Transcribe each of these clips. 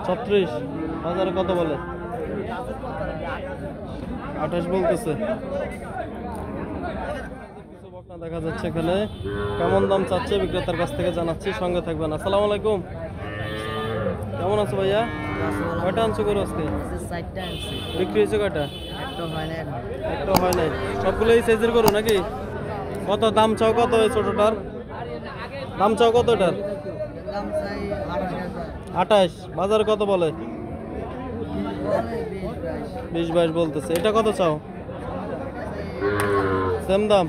36 বাজারে কত বলে? 28 বলতেছে। কিছু বকনা দেখা যাচ্ছে এখানে, কেমন দাম চাচ্ছে বিক্রেতার কাছ থেকে জানাচ্ছি, সঙ্গে থাকবেন। আসসালামু আলাইকুম, কেমন আছো ভাইয়া? কয়টা আনছো গরু আজকে? বিক্রি হয়েছে কয়টা? একটা হয় নাই। সবগুলো এই সাইজের গরু নাকি? কত দাম চাও? কত এই ছোটটার দাম চাও? কত এটার? 28। বাজারে কত বলে? 20-22 বলতেছে। এটা কত চাও? সেম দাম।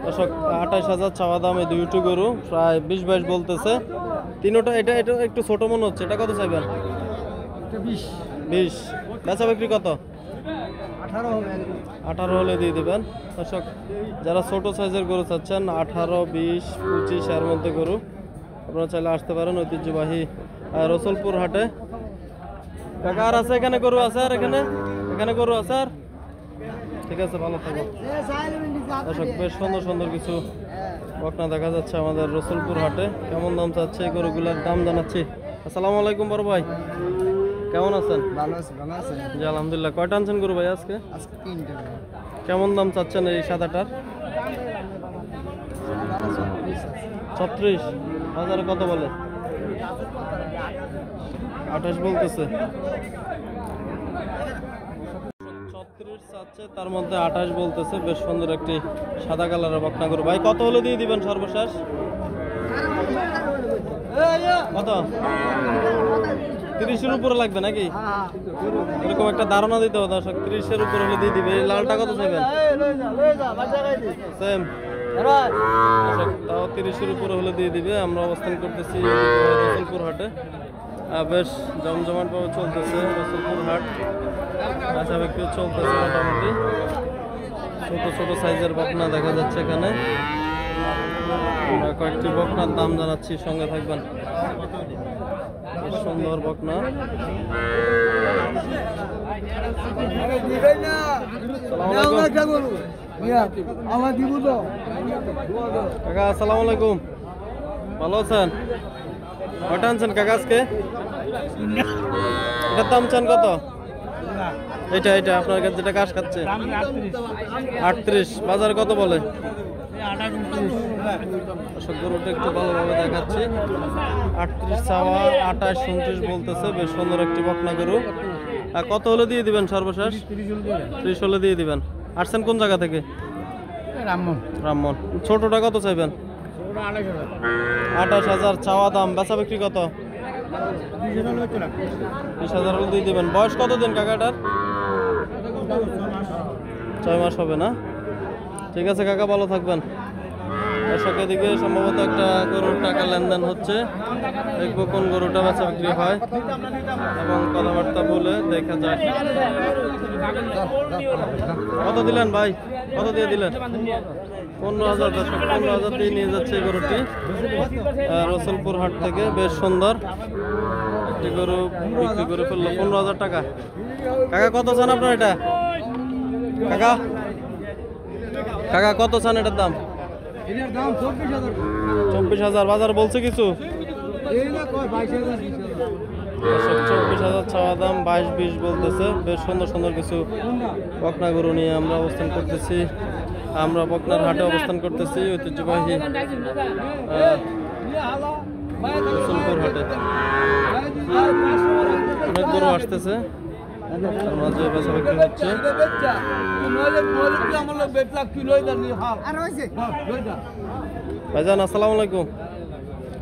দর্শক 28,000 চাওয়া দাম এই দুইটি গরু, প্রায় 20-22 বলতেছে তিনোটা। এটা একটু ছোট মনে হচ্ছে, এটা কত চাইবেন? 20। বেচা বিক্রি কত? 18 হলে দিয়ে দেবেন। দর্শক যারা ছোট সাইজের গরু চাচ্ছেন 18, 20, 25 এর মধ্যে গরু, আপনারা চাইলে আসতে পারেন ঐতিহ্যবাহী রসুলপুর হাটে। কাকা আর আছে এখানে গরু আছে? আর এখানে গরু আছে? আর ঠিক আছে, ভালো থাকো। দর্শক বেশ সুন্দর সুন্দর কিছু বকনা দেখা যাচ্ছে আমাদের রসুলপুর হাটে। কেমন দাম চাচ্ছে এই গরুগুলার দাম জানাচ্ছি। আসসালামু আলাইকুম বড় ভাই, কেমন আছেন? জি আলহামদুলিল্লাহ। কয়টা আনছেন গরু ভাই আজকে? কেমন দাম চাচ্ছেন এই সাদাটার? 36। বাজারে কত বলে? 28 বলতেছে। 36 চাচ্ছে, তার মধ্যে 28 বলতেছে। বেশ সুন্দর একটি সাদা কালারের বকনা গরু। ভাই কত হলে দিয়ে দিবেন সর্বশেষ? কত? 30-এর উপরে লাগবে নাকি? এরকম একটা ধারণা দিতে হবে দর্শক। 30-এর উপরে হলে দিয়ে দিবে। এই লালটা কত চাইবেন? সেম। তাও 30-এর উপরে হলে দিয়ে দিবে। আমরা অবস্থান করতেছি রসুলপুর হাটে। বেশ জমজমাট ভাবে চলতেছে রসুলপুর হাট। বেচা বিক্রি চলতেছে মোটামুটি। ছোট ছোট সাইজের বকনা দেখা যাচ্ছে এখানে। আমরা কয়েকটি বকনার দাম জানাচ্ছি, সঙ্গে থাকবেন। সুন্দর বকনা। কাকা আসসালামু আলাইকুম, ভালো আছেন? কয়টা আনছেন কাকা আজকে? এটার দাম চান কত? এটা আপনার কাছে যেটা ঘাস খাচ্ছে 38। বাজারে কত বলে? গরুটা একটু ভালোভাবে দেখাচ্ছি। 38 চাওয়া, 28, 29 বলতেছে। বেশ সুন্দর একটি বকনা গরু। কত হলে দিয়ে দিবেন সর্বশেষ? 30 হলে দিয়ে দিবেন। আসছেন কোন জায়গা থেকে? রামমন। ছোটটা কত চাইবেন? 28,000 চাওয়া দাম। বেচা বিক্রি কত? 20,000 হলে দিয়ে দিবেন। বয়স কত দিন কাকাটার? 6 মাস হবে না? ঠিক আছে কাকা, ভালো থাকবেন। দর্শক এদিকে সম্ভবত একটা গরুর টাকা লেনদেন হচ্ছে, দেখবো কোন গরুটা বেচা বিক্রি হয় এবং কথাবার্তা বলে দেখা যায়। কত দিলেন ভাই? কত দিয়ে দিলেন? 15,000। দর্শক 15,000 দিয়ে নিয়ে যাচ্ছে এই গরুটি রসুলপুর হাট থেকে। বেশ সুন্দর একটি গরু বিক্রি করে ফেললো 15,000 টাকা। কাকা কত চান আপনার এটা? কাকা কত চান এটার দাম? 24,000। বাজার বলছে কিছু? 24,000 চাওয়া দাম, 22-20 বলতেছে। বেশ সুন্দর সুন্দর কিছু বকনা গরু নিয়ে আমরা অবস্থান করতেছি। আমরা বকনার হাটে অবস্থান করতেছি, ঐতিহ্যবাহী রসুলপুর হাটে। অনেক গরু আসতেছে, মাঝে বেচা বিক্রি হচ্ছে। ভাইজান আসসালামু আলাইকুম,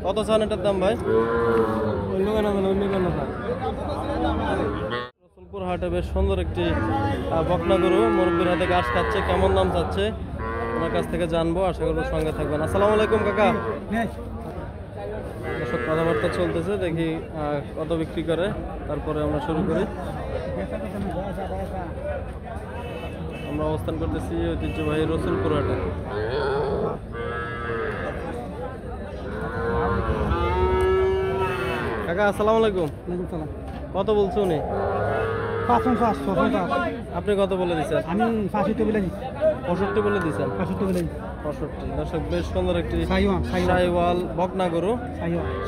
কত চান এটার দাম ভাই? রসুলপুর হাটে বেশ সুন্দর একটি বকনা গরু মুরব্বির হাতে ঘাস খাচ্ছে। কেমন দাম চাচ্ছে ওনার কাছ থেকে জানবো, আশা করবো সঙ্গে থাকবেন। আসসালামু আলাইকুম কাকা। দর্শক কথাবার্তা চলতেছে, দেখি কত বিক্রি করে, তারপরে আমরা শুরু করি। আমরা অবস্থান করতেছি ঐতিহ্যবাহী রসুলপুর হাটে। কাকা আসসালামু আলাইকুম। কত বলছো উনি? 55। আপনি কত বলে দিচ্ছেন? আমি 65 বলে দিচ্ছি। 65 বলে দিচ্ছেন। 65 বলে 65। দর্শক বেশ সুন্দর একটি শাহিওয়াল বকনা গরু,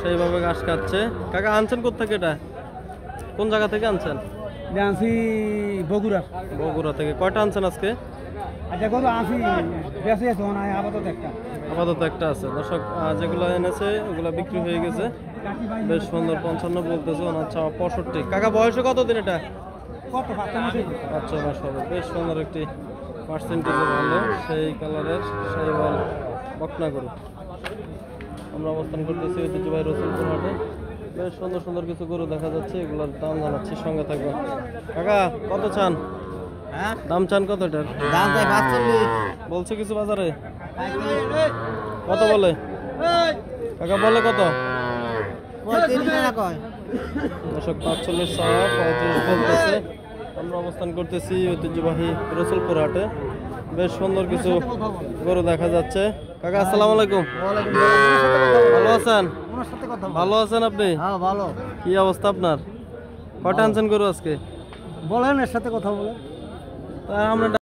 সেইভাবে ঘাস খাচ্ছে। কাকা আনছেন কোথেকে এটা, কোন জায়গা থেকে আনছেন? আনছি বগুড়া। বগুড়া থেকে। কয়টা আনছেন আজকে? আচ্ছা গরু আনছি বেঁচে আছে আপাতত একটা। আপাতত একটা আছে। দর্শক যেগুলো এনেছে ওগুলো বিক্রি হয়ে গেছে। বেশ সুন্দর 55 বলতেছে, ওনার চাওয়া 65। কাকা বয়সে কত দিন এটা? কত 5 মাস হবে। বেশ সুন্দর একটি পার্সেন্টেজে ভালো সেই কালারের শাহিওয়াল বকনা গরু। আমরা অবস্থান করতেছি ঐতিহ্যবাহী রসুলপুর হাটে। বেশ সুন্দর সুন্দর কিছু গরু দেখা যাচ্ছে, এগুলোর দাম জানাচ্ছি, সঙ্গে থাকবে। কাকা কত চান? হ্যাঁ দাম চান কত এটার? দাম চাই 45। বলছে কিছু বাজারে? কত বলে কাকা, বলে কত? 35 টাকা কয়। দর্শক 45 চাওয়া, 35 বলতেছে। আমরা অবস্থান করতেছি ঐতিহ্যবাহী রসুলপুর হাটে। বেশ সুন্দর কিছু গরু দেখা যাচ্ছে। কাকা আসসালামু আলাইকুম। ভালো আছেন? ভালো আছেন আপনি? হ্যাঁ ভালো। কি অবস্থা আপনার? কয়টা আনছেন গরু আজকে? বলেন এর সাথে কথা বলেন। তা আমরা